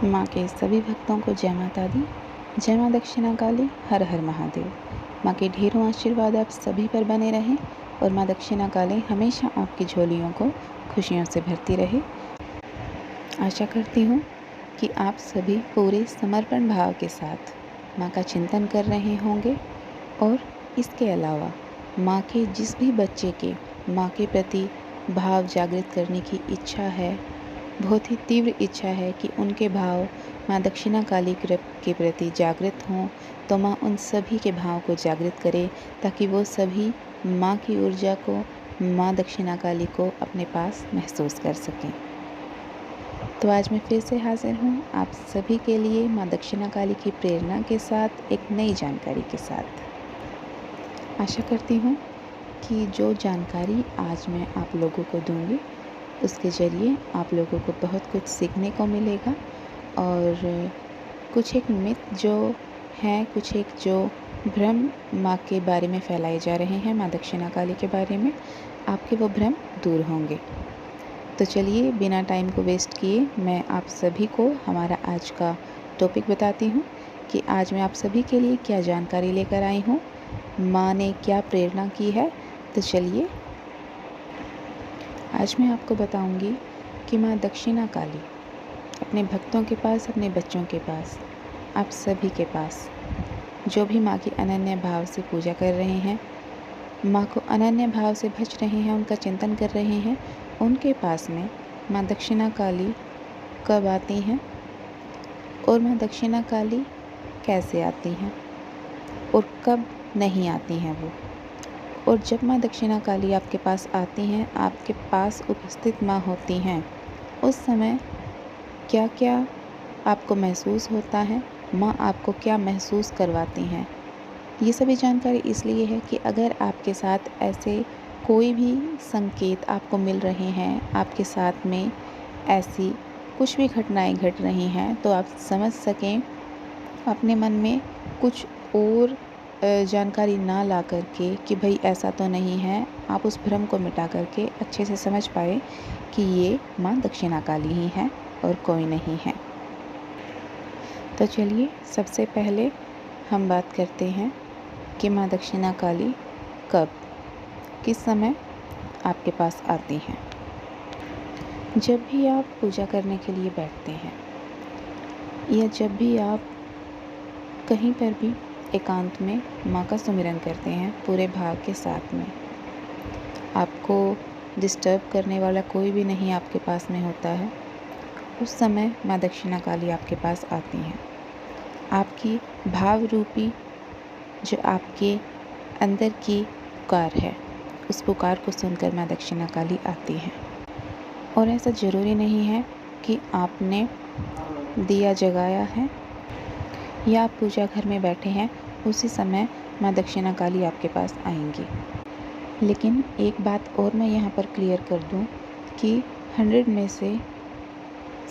माँ के सभी भक्तों को जय माता दी। जय माँ दक्षिणा काली। हर हर महादेव। माँ के ढेरों आशीर्वाद आप सभी पर बने रहें और माँ दक्षिणा काली हमेशा आपकी झोलियों को खुशियों से भरती रहे। आशा करती हूँ कि आप सभी पूरे समर्पण भाव के साथ माँ का चिंतन कर रहे होंगे और इसके अलावा माँ के जिस भी बच्चे के माँ के प्रति भाव जागृत करने की इच्छा है, बहुत ही तीव्र इच्छा है कि उनके भाव माँ दक्षिणा काली के प्रति जागृत हों, तो माँ उन सभी के भाव को जागृत करे ताकि वो सभी माँ की ऊर्जा को, माँ दक्षिणा काली को अपने पास महसूस कर सकें। तो आज मैं फिर से हाजिर हूँ आप सभी के लिए माँ दक्षिणा काली की प्रेरणा के साथ एक नई जानकारी के साथ। आशा करती हूँ कि जो जानकारी आज मैं आप लोगों को दूँगी उसके ज़रिए आप लोगों को बहुत कुछ सीखने को मिलेगा और कुछ एक मिथ जो हैं, कुछ एक जो भ्रम माँ के बारे में फैलाए जा रहे हैं, माँ दक्षिणा काली के बारे में, आपके वो भ्रम दूर होंगे। तो चलिए बिना टाइम को वेस्ट किए मैं आप सभी को हमारा आज का टॉपिक बताती हूँ कि आज मैं आप सभी के लिए क्या जानकारी लेकर आई हूँ, माँ ने क्या प्रेरणा की है। तो चलिए आज मैं आपको बताऊंगी कि माँ दक्षिणा काली अपने भक्तों के पास, अपने बच्चों के पास, आप सभी के पास जो भी माँ की अनन्य भाव से पूजा कर रहे हैं, माँ को अनन्य भाव से भज रहे हैं, उनका चिंतन कर रहे हैं, उनके पास में माँ दक्षिणा काली कब आती हैं और माँ दक्षिणा काली कैसे आती हैं और कब नहीं आती हैं वो। और जब माँ दक्षिणा काली आपके पास आती हैं, आपके पास उपस्थित माँ होती हैं, उस समय क्या क्या आपको महसूस होता है, माँ आपको क्या महसूस करवाती हैं। ये सभी जानकारी इसलिए है कि अगर आपके साथ ऐसे कोई भी संकेत आपको मिल रहे हैं, आपके साथ में ऐसी कुछ भी घटनाएं घट रही हैं, तो आप समझ सकें, अपने मन में कुछ और जानकारी ना ला करके कि भाई ऐसा तो नहीं है, आप उस भ्रम को मिटा करके अच्छे से समझ पाए कि ये माँ दक्षिणा काली ही है और कोई नहीं है। तो चलिए सबसे पहले हम बात करते हैं कि माँ दक्षिणा काली कब, किस समय आपके पास आती हैं। जब भी आप पूजा करने के लिए बैठते हैं या जब भी आप कहीं पर भी एकांत में माँ का सुमिरन करते हैं पूरे भाव के साथ में, आपको डिस्टर्ब करने वाला कोई भी नहीं आपके पास में होता है, उस समय माँ दक्षिणा काली आपके पास आती हैं। आपकी भाव रूपी जो आपके अंदर की पुकार है, उस पुकार को सुनकर माँ दक्षिणा काली आती हैं। और ऐसा ज़रूरी नहीं है कि आपने दिया जगाया है या आप पूजा घर में बैठे हैं उसी समय माँ दक्षिणा काली आपके पास आएंगी। लेकिन एक बात और मैं यहाँ पर क्लियर कर दूँ कि 100 में से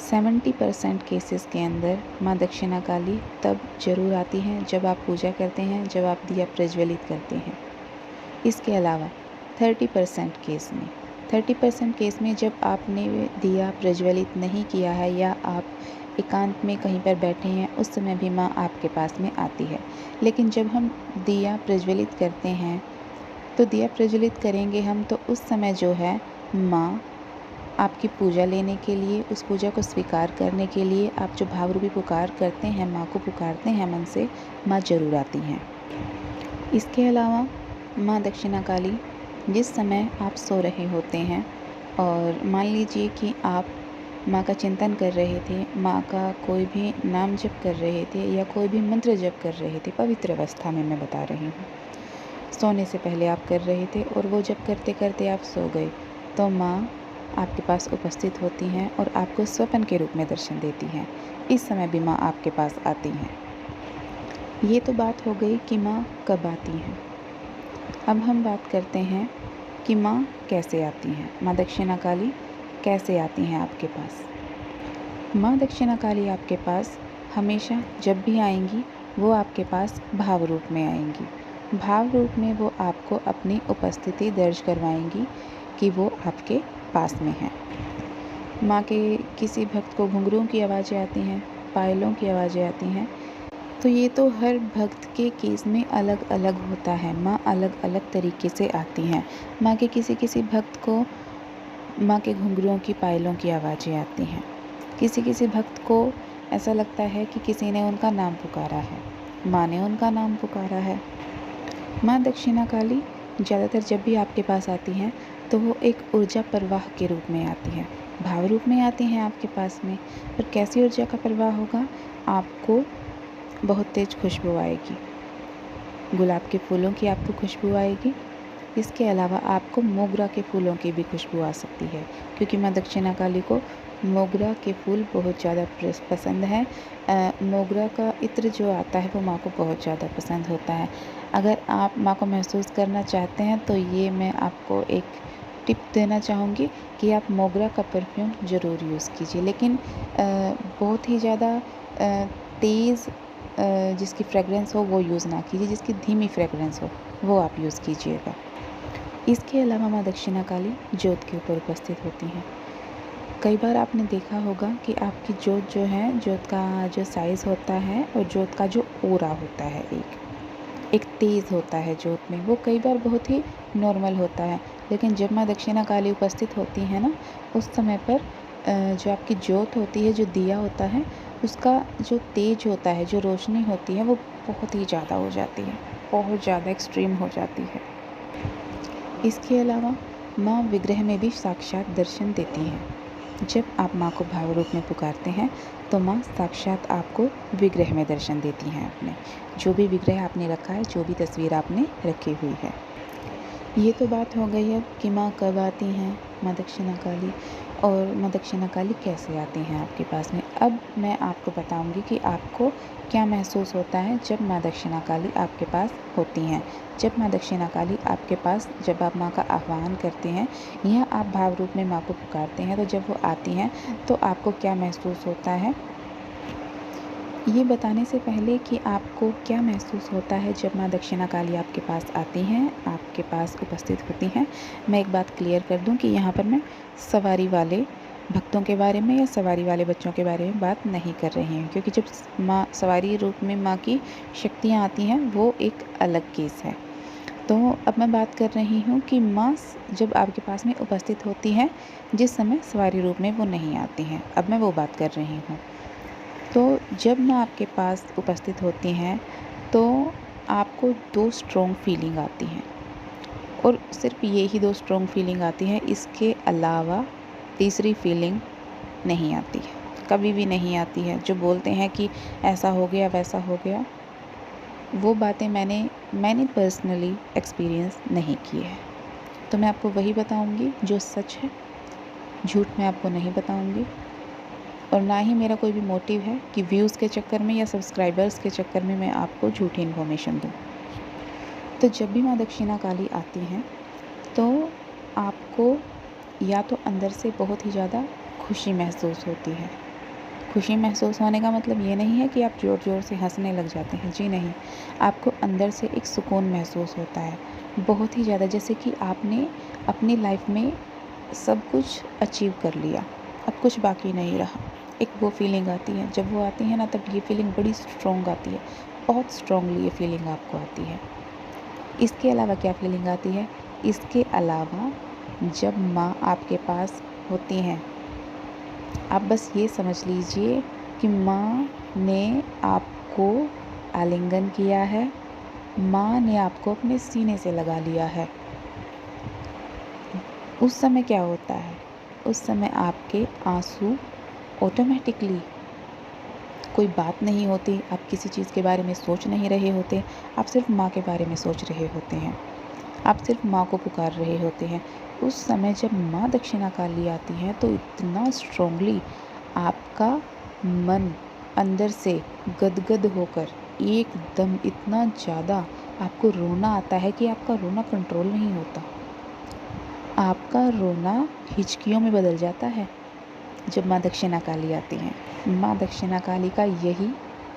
70% केसेस के अंदर माँ दक्षिणा काली तब ज़रूर आती हैं जब आप पूजा करते हैं, जब आप दिया प्रज्वलित करते हैं। इसके अलावा 30% केस में जब आपने दिया प्रज्वलित नहीं किया है या आप एकांत में कहीं पर बैठे हैं, उस समय भी माँ आपके पास में आती है। लेकिन जब हम दिया प्रज्वलित करते हैं, तो दिया प्रज्वलित करेंगे हम, तो उस समय जो है माँ आपकी पूजा लेने के लिए, उस पूजा को स्वीकार करने के लिए आप जो भाव रूपी पुकार करते हैं, माँ को पुकारते हैं मन से, माँ ज़रूर आती हैं। इसके अलावा माँ दक्षिणा काली जिस समय आप सो रहे होते हैं और मान लीजिए कि आप माँ का चिंतन कर रहे थे, माँ का कोई भी नाम जप कर रहे थे या कोई भी मंत्र जप कर रहे थे, पवित्र अवस्था में मैं बता रही हूँ, सोने से पहले आप कर रहे थे और वो जब करते करते आप सो गए, तो माँ आपके पास उपस्थित होती हैं और आपको स्वप्न के रूप में दर्शन देती हैं। इस समय भी माँ आपके पास आती हैं। ये तो बात हो गई कि माँ कब आती हैं। अब हम बात करते हैं कि माँ कैसे आती हैं, माँ दक्षिणा काली कैसे आती हैं आपके पास। माँ दक्षिणा काली आपके पास हमेशा जब भी आएंगी, वो आपके पास भाव रूप में आएंगी। भाव रूप में वो आपको अपनी उपस्थिति दर्ज करवाएंगी कि वो आपके पास में हैं। माँ के किसी भक्त को घुंघरूओं की आवाज़ें आती हैं, पायलों की आवाज़ें आती हैं। तो ये तो हर भक्त के केस में अलग अलग होता है। माँ अलग अलग तरीके से आती हैं। माँ के किसी किसी भक्त को माँ के घुंघरुओं की पायलों की आवाज़ें आती हैं। किसी किसी भक्त को ऐसा लगता है कि किसी ने उनका नाम पुकारा है, माँ ने उनका नाम पुकारा है। माँ दक्षिणाकाली ज़्यादातर जब भी आपके पास आती हैं तो वो एक ऊर्जा प्रवाह के रूप में आती हैं, भाव रूप में आती हैं आपके पास में। और कैसी ऊर्जा का प्रवाह होगा? आपको बहुत तेज़ खुशबू आएगी, गुलाब के फूलों की आपको खुशबू आएगी। इसके अलावा आपको मोगरा के फूलों की भी खुशबू आ सकती है, क्योंकि माँ दक्षिणाकाली को मोगरा के फूल बहुत ज़्यादा पसंद है। मोगरा का इत्र जो आता है वो माँ को बहुत ज़्यादा पसंद होता है। अगर आप माँ को महसूस करना चाहते हैं तो ये मैं आपको एक टिप देना चाहूँगी कि आप मोगरा का परफ्यूम ज़रूर यूज़ कीजिए, लेकिन बहुत ही ज़्यादा तेज़ जिसकी फ्रेगरेंस हो वो यूज़ ना कीजिए, जिसकी धीमी फ्रेगरेंस हो वो आप यूज़ कीजिएगा। इसके अलावा माँ दक्षिणाकाली जोत के ऊपर उपस्थित होती हैं। कई बार आपने देखा होगा कि आपकी जोत जो है, जोत का जो साइज़ होता है और जोत का जो ओरा होता है, एक तेज़ होता है जोत में, वो कई बार बहुत ही नॉर्मल होता है। लेकिन जब माँ दक्षिणाकाली उपस्थित होती है ना, उस समय पर जो आपकी जोत होती है, जो दिया होता है, उसका जो तेज होता है, जो रोशनी होती है, वो बहुत ही ज़्यादा हो जाती है, बहुत ज़्यादा एक्सट्रीम हो जाती है। इसके अलावा माँ विग्रह में भी साक्षात दर्शन देती हैं। जब आप माँ को भाव रूप में पुकारते हैं तो माँ साक्षात आपको विग्रह में दर्शन देती हैं। अपने जो भी विग्रह आपने रखा है, जो भी तस्वीर आपने रखी हुई है। ये तो बात हो गई अब कि माँ कब आती हैं, माँ दक्षिणाकाली, और माँ दक्षिणाकाली कैसे आती हैं आपके पास में। अब मैं आपको बताऊंगी कि आपको क्या महसूस होता है जब माँ दक्षिणाकाली आपके पास होती हैं। जब माँ दक्षिणाकाली आपके पास, जब आप माँ का आह्वान करते हैं या आप भाव रूप में माँ को पुकारते हैं, तो जब वो आती हैं तो आपको क्या महसूस होता है। ये बताने से पहले कि आपको क्या महसूस होता है जब माँ दक्षिणाकाली आपके पास आती हैं, आपके पास उपस्थित होती हैं, मैं एक बात क्लियर कर दूं कि यहाँ पर मैं सवारी वाले भक्तों के बारे में या सवारी वाले बच्चों के बारे में बात नहीं कर रही हूँ, क्योंकि जब माँ सवारी रूप में माँ की शक्तियाँ आती हैं वो एक अलग केस है। तो अब मैं बात कर रही हूँ कि माँ जब आपके पास में उपस्थित होती हैं, जिस समय सवारी रूप में वो नहीं आती हैं, अब मैं वो बात कर रही हूँ। तो जब माँ आपके पास उपस्थित होती हैं तो आपको 2 स्ट्रॉन्ग फीलिंग आती हैं, और सिर्फ ये ही 2 स्ट्रॉन्ग फीलिंग आती हैं। इसके अलावा तीसरी फीलिंग नहीं आती है, कभी भी नहीं आती है। जो बोलते हैं कि ऐसा हो गया, वैसा हो गया, वो बातें मैंने पर्सनली एक्सपीरियंस नहीं की है। तो मैं आपको वही बताऊंगी जो सच है, झूठ मैं आपको नहीं बताऊंगी। और ना ही मेरा कोई भी मोटिव है कि व्यूज़ के चक्कर में या सब्सक्राइबर्स के चक्कर में मैं आपको झूठी इन्फॉर्मेशन दूँ। तो जब भी माँ दक्षिणाकाली आती हैं तो आपको या तो अंदर से बहुत ही ज़्यादा खुशी महसूस होती है। खुशी महसूस होने का मतलब ये नहीं है कि आप ज़ोर ज़ोर से हंसने लग जाते हैं, जी नहीं। आपको अंदर से एक सुकून महसूस होता है, बहुत ही ज़्यादा, जैसे कि आपने अपनी लाइफ में सब कुछ अचीव कर लिया, अब कुछ बाकी नहीं रहा। एक वो फीलिंग आती है, जब वो आती है ना तब ये फीलिंग बड़ी स्ट्रॉन्ग आती है, बहुत स्ट्रॉन्गली ये फीलिंग आपको आती है। इसके अलावा क्या फीलिंग आती है? इसके अलावा जब माँ आपके पास होती हैं, आप बस ये समझ लीजिए कि माँ ने आपको आलिंगन किया है, माँ ने आपको अपने सीने से लगा लिया है। उस समय क्या होता है? उस समय आपके आंसू ऑटोमेटिकली, कोई बात नहीं होती, आप किसी चीज़ के बारे में सोच नहीं रहे होते, आप सिर्फ माँ के बारे में सोच रहे होते हैं, आप सिर्फ माँ को पुकार रहे होते हैं। उस समय जब माँ दक्षिणाकाली आती है तो इतना स्ट्रॉन्गली आपका मन अंदर से गदगद होकर एकदम इतना ज़्यादा आपको रोना आता है कि आपका रोना कंट्रोल नहीं होता। आपका रोना हिचकियों में बदल जाता है जब माँ दक्षिणाकाली आती हैं। माँ दक्षिणाकाली का यही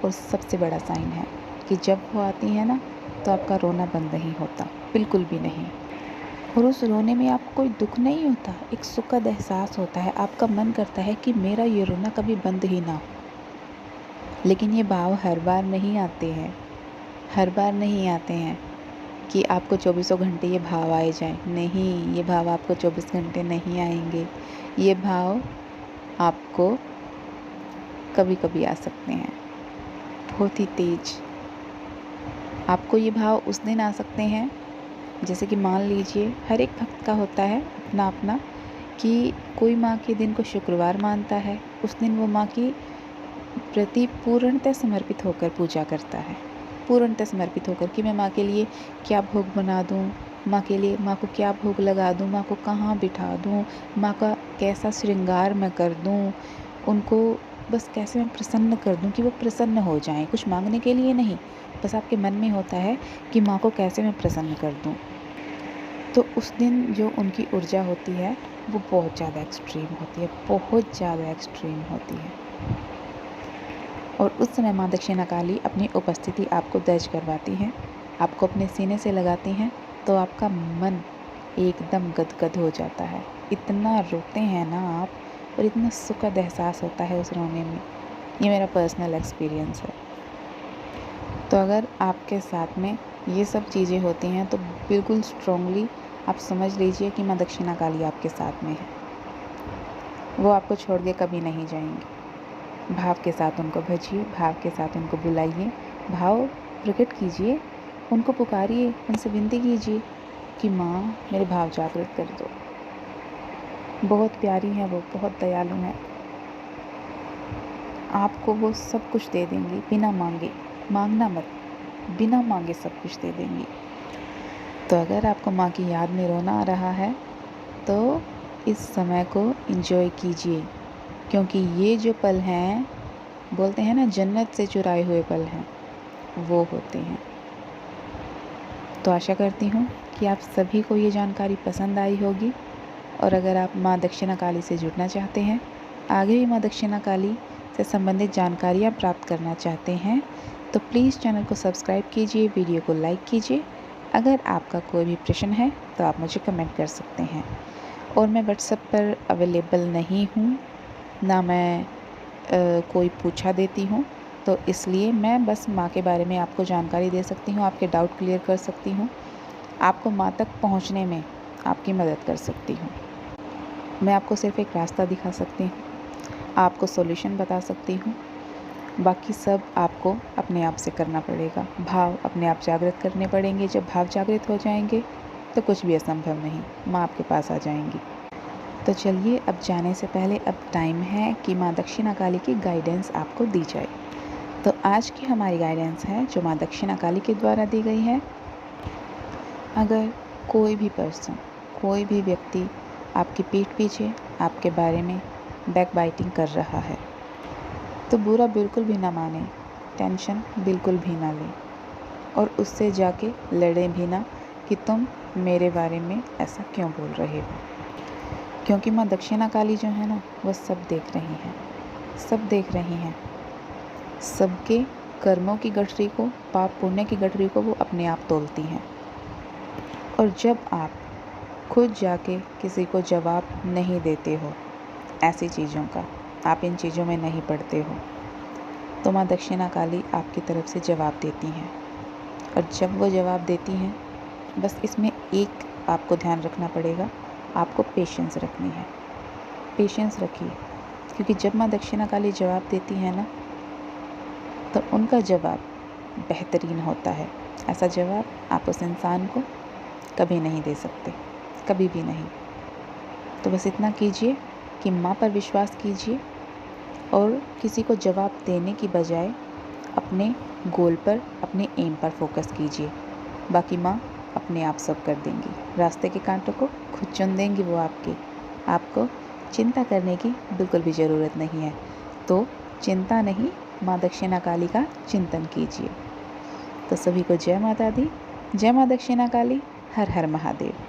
और सबसे बड़ा साइन है कि जब वो आती है ना तो आपका रोना बंद नहीं होता, बिल्कुल भी नहीं। और उस रोने में आपको कोई दुख नहीं होता, एक सुखद एहसास होता है। आपका मन करता है कि मेरा ये रोना कभी बंद ही ना हो, लेकिन ये भाव हर बार नहीं आते हैं, हर बार नहीं आते हैं कि आपको चौबीसों घंटे ये भाव आए जाएं। नहीं, ये भाव आपको 24 घंटे नहीं आएंगे। ये भाव आपको कभी कभी आ सकते हैं, बहुत ही तेज। आपको ये भाव उस दिन आ सकते हैं, जैसे कि मान लीजिए हर एक भक्त का होता है अपना अपना, कि कोई माँ के दिन को शुक्रवार मानता है, उस दिन वो माँ की प्रति पूर्णतः समर्पित होकर पूजा करता है। पूर्णतः समर्पित होकर कि मैं माँ के लिए क्या भोग बना दूँ, माँ के लिए माँ को क्या भोग लगा दूँ, माँ को कहाँ बिठा दूँ, माँ का कैसा श्रृंगार मैं कर दूँ, उनको बस कैसे मैं प्रसन्न कर दूँ कि वो प्रसन्न हो जाएं। कुछ मांगने के लिए नहीं, बस आपके मन में होता है कि माँ को कैसे मैं प्रसन्न कर दूँ। तो उस दिन जो उनकी ऊर्जा होती है वो बहुत ज़्यादा एक्सट्रीम होती है, बहुत ज़्यादा एक्सट्रीम होती है। और उस समय माँ दक्षिणा काली अपनी उपस्थिति आपको दर्ज करवाती हैं, आपको अपने सीने से लगाती हैं, तो आपका मन एकदम गदगद हो जाता है। इतना रोते हैं ना आप, और इतना सुखद एहसास होता है उस रोने में। ये मेरा पर्सनल एक्सपीरियंस है। तो अगर आपके साथ में ये सब चीज़ें होती हैं तो बिल्कुल स्ट्रॉन्गली आप समझ लीजिए कि माँ दक्षिणा काली आपके साथ में है। वो आपको छोड़ के कभी नहीं जाएंगी। भाव के साथ उनको भजिए, भाव के साथ उनको बुलाइए, भाव प्रकट कीजिए, उनको पुकारिए, उनसे विनती कीजिए कि माँ मेरे भाव जागृत कर दो। बहुत प्यारी हैं वो, बहुत दयालु हैं। आपको वो सब कुछ दे देंगी बिना मांगे। मांगना मत, बिना मांगे सब कुछ दे देंगी। तो अगर आपको माँ की याद में रोना आ रहा है तो इस समय को एंजॉय कीजिए, क्योंकि ये जो पल हैं, बोलते हैं ना जन्नत से चुराए हुए पल हैं, वो होते हैं। तो आशा करती हूँ कि आप सभी को ये जानकारी पसंद आई होगी। और अगर आप माँ दक्षिणा काली से जुड़ना चाहते हैं, आगे भी माँ दक्षिणा काली से संबंधित जानकारियाँ प्राप्त करना चाहते हैं, तो प्लीज़ चैनल को सब्सक्राइब कीजिए, वीडियो को लाइक कीजिए। अगर आपका कोई भी प्रश्न है तो आप मुझे कमेंट कर सकते हैं। और मैं व्हाट्सएप पर अवेलेबल नहीं हूँ, ना मैं कोई पूछा देती हूँ, तो इसलिए मैं बस माँ के बारे में आपको जानकारी दे सकती हूँ, आपके डाउट क्लियर कर सकती हूँ, आपको माँ तक पहुँचने में आपकी मदद कर सकती हूँ। मैं आपको सिर्फ एक रास्ता दिखा सकती हूँ, आपको सॉल्यूशन बता सकती हूँ। बाकी सब आपको अपने आप से करना पड़ेगा। भाव अपने आप जागृत करने पड़ेंगे। जब भाव जागृत हो जाएंगे तो कुछ भी असंभव नहीं, माँ आपके पास आ जाएंगी। तो चलिए, अब जाने से पहले अब टाइम है कि माँ दक्षिणा काली की गाइडेंस आपको दी जाए। तो आज की हमारी गाइडेंस है जो माँ दक्षिणा काली के द्वारा दी गई है। अगर कोई भी पर्सन, कोई भी व्यक्ति आपकी पीठ पीछे आपके बारे में बैक बाइटिंग कर रहा है तो बुरा बिल्कुल भी ना माने, टेंशन बिल्कुल भी ना लें, और उससे जाके लड़ें भी ना कि तुम मेरे बारे में ऐसा क्यों बोल रहे हो। क्योंकि माँ दक्षिणा काली जो है ना, वो सब देख रही हैं, सब देख रही हैं। सबके कर्मों की गठरी को, पाप पुण्य की गठरी को वो अपने आप तोलती हैं। और जब आप खुद जाके किसी को जवाब नहीं देते हो ऐसी चीज़ों का, आप इन चीज़ों में नहीं पड़ते हो, तो माँ दक्षिणा काली आपकी तरफ से जवाब देती हैं। और जब वो जवाब देती हैं, बस इसमें एक आपको ध्यान रखना पड़ेगा, आपको पेशेंस रखनी है। पेशेंस रखिए, क्योंकि जब माँ दक्षिणा काली जवाब देती है ना, तो उनका जवाब बेहतरीन होता है। ऐसा जवाब आप उस इंसान को कभी नहीं दे सकते, कभी भी नहीं। तो बस इतना कीजिए कि माँ पर विश्वास कीजिए और किसी को जवाब देने की बजाय अपने गोल पर, अपने एम पर फोकस कीजिए। बाकी माँ अपने आप सब कर देंगी। रास्ते के कांटों को खुद चुन देंगी वो आपको चिंता करने की बिल्कुल भी ज़रूरत नहीं है। तो चिंता नहीं, माँ दक्षिणा काली का चिंतन कीजिए। तो सभी को जय माता दी, जय माँ दक्षिणा काली, हर हर महादेव।